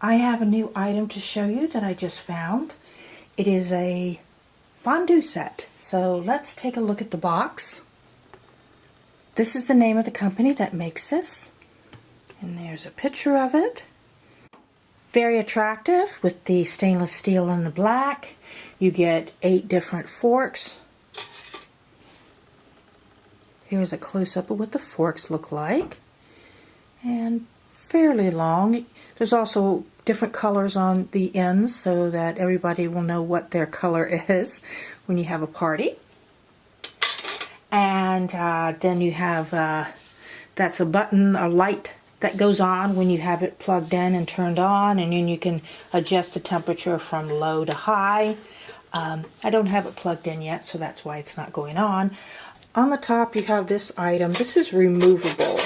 I have a new item to show you that I just found. It is a fondue set. So let's take a look at the box. This is the name of the company that makes this. And there's a picture of it. Very attractive with the stainless steel and the black. You get 8 different forks. Here's a close-up of what the forks look like. And fairly long. There's also different colors on the ends so that everybody will know what their color is when you have a party. And then you have, that's a button, a light that goes on when you have it plugged in and turned on, and then you can adjust the temperature from low to high. I don't have it plugged in yet, so that's why it's not going on. On the top you have this item. This is removable.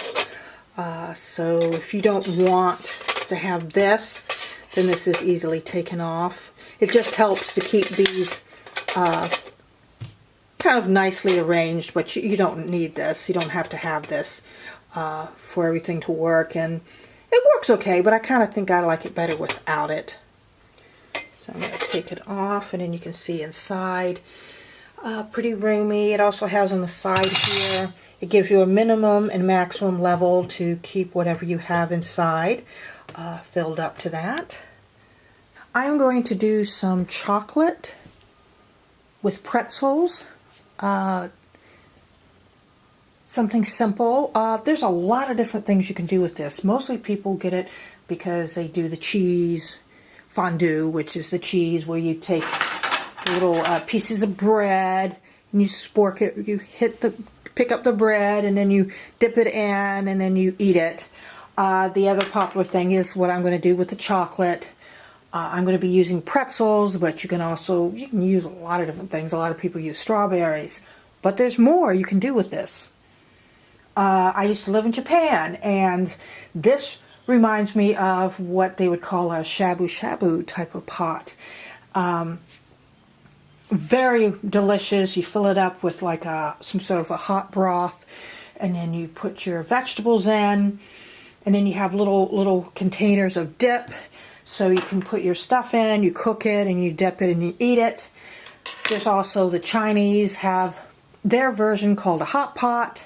So if you don't want to have this, then this is easily taken off. It just helps to keep these kind of nicely arranged, but you don't need this. You don't have to have this for everything to work, and it works okay, but I kind of think I like it better without it. So I'm going to take it off, and then you can see inside. Pretty roomy. It also has on the side here, it gives you a minimum and maximum level to keep whatever you have inside filled up to that. I'm going to do some chocolate with pretzels. Something simple. There's a lot of different things you can do with this. Mostly people get it because they do the cheese fondue, which is the cheese where you take little pieces of bread and you spork it. You pick up the bread and then you dip it in and then you eat it. The other popular thing is what I'm going to do with the chocolate. I'm going to be using pretzels, but you can use a lot of different things. A lot of people use strawberries, but there's more you can do with this. I used to live in Japan, and this reminds me of what they would call a shabu-shabu type of pot. Very delicious. You fill it up with like some sort of a hot broth, and then you put your vegetables in, and then you have little containers of dip, so you can put your stuff in, you cook it, and you dip it and you eat it. There's also the Chinese have their version called a hotpot,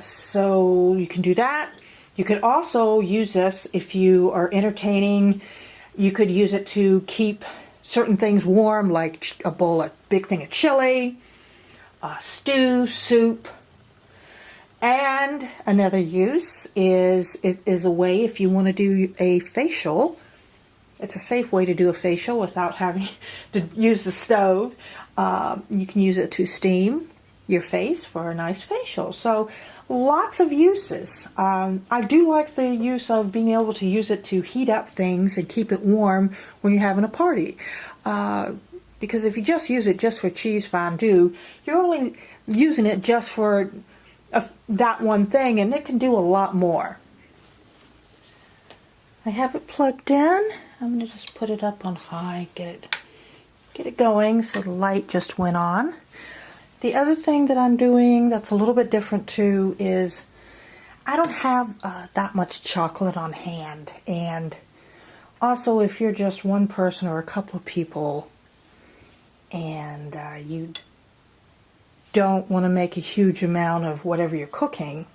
so you can do that. You could also use this if you are entertaining. You could use it to keep certain things warm, like a big thing of chili, stew, soup. And another use is it is a way if you want to do a facial. It's a safe way to do a facial without having to use the stove. You can use it to steam your face for a nice facial. So lots of uses. I do like the use of being able to use it to heat up things and keep it warm when you're having a party. Because if you just use it just for cheese fondue, you're only using it just for that one thing, and it can do a lot more. I have it plugged in. I'm going to just put it up on high, get it going, so the light just went on. The other thing that I'm doing that's a little bit different too is I don't have that much chocolate on hand, and also if you're just one person or a couple of people and you don't want to make a huge amount of whatever you're cooking,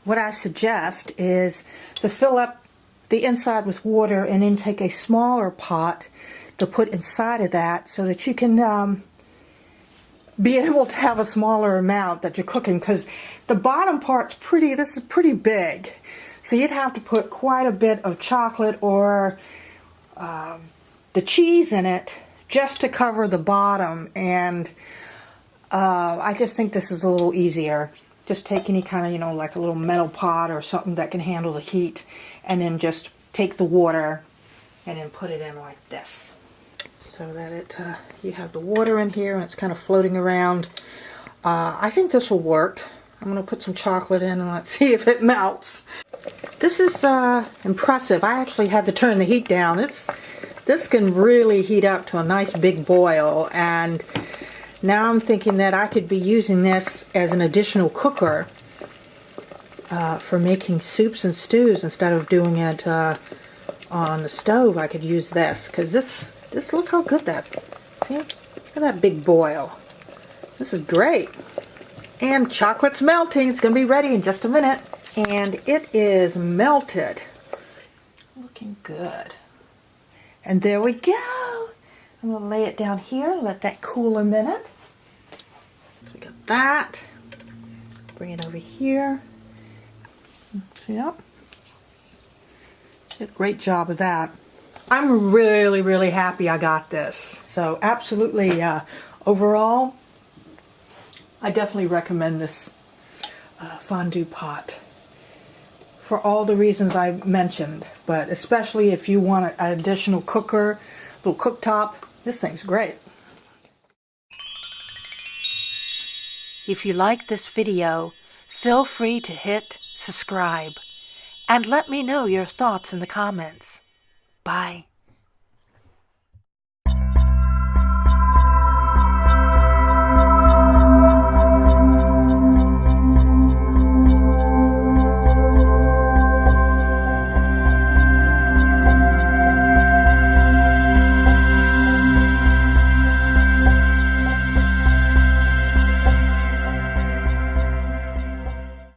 what I suggest is to fill up the inside with water and then take a smaller pot to put inside of that so that you can be able to have a smaller amount that you're cooking, because the bottom part's this is pretty big. So you'd have to put quite a bit of chocolate or the cheese in it just to cover the bottom, and I just think this is a little easier. Just take any kind of, like a little metal pot or something that can handle the heat, and then just take the water and then put it in like this. So that you have the water in here and it's kind of floating around. I think this will work. I'm going to put some chocolate in and let's see if it melts. This is impressive. I actually had to turn the heat down. This can really heat up to a nice big boil, and now I'm thinking that I could be using this as an additional cooker for making soups and stews. Instead of doing it on the stove, I could use this, because this, look how good that, see? Look at that big boil. This is great. And chocolate's melting. It's going to be ready in just a minute. And it is melted. Looking good. And there we go. I'm going to lay it down here, let that cool a minute. So we got that. Bring it over here. See that? Did a great job of that. I'm really, really happy I got this. So absolutely, overall, I definitely recommend this fondue pot for all the reasons I mentioned, but especially if you want an additional cooker, little cooktop, this thing's great. If you like this video, feel free to hit subscribe and let me know your thoughts in the comments. Bye.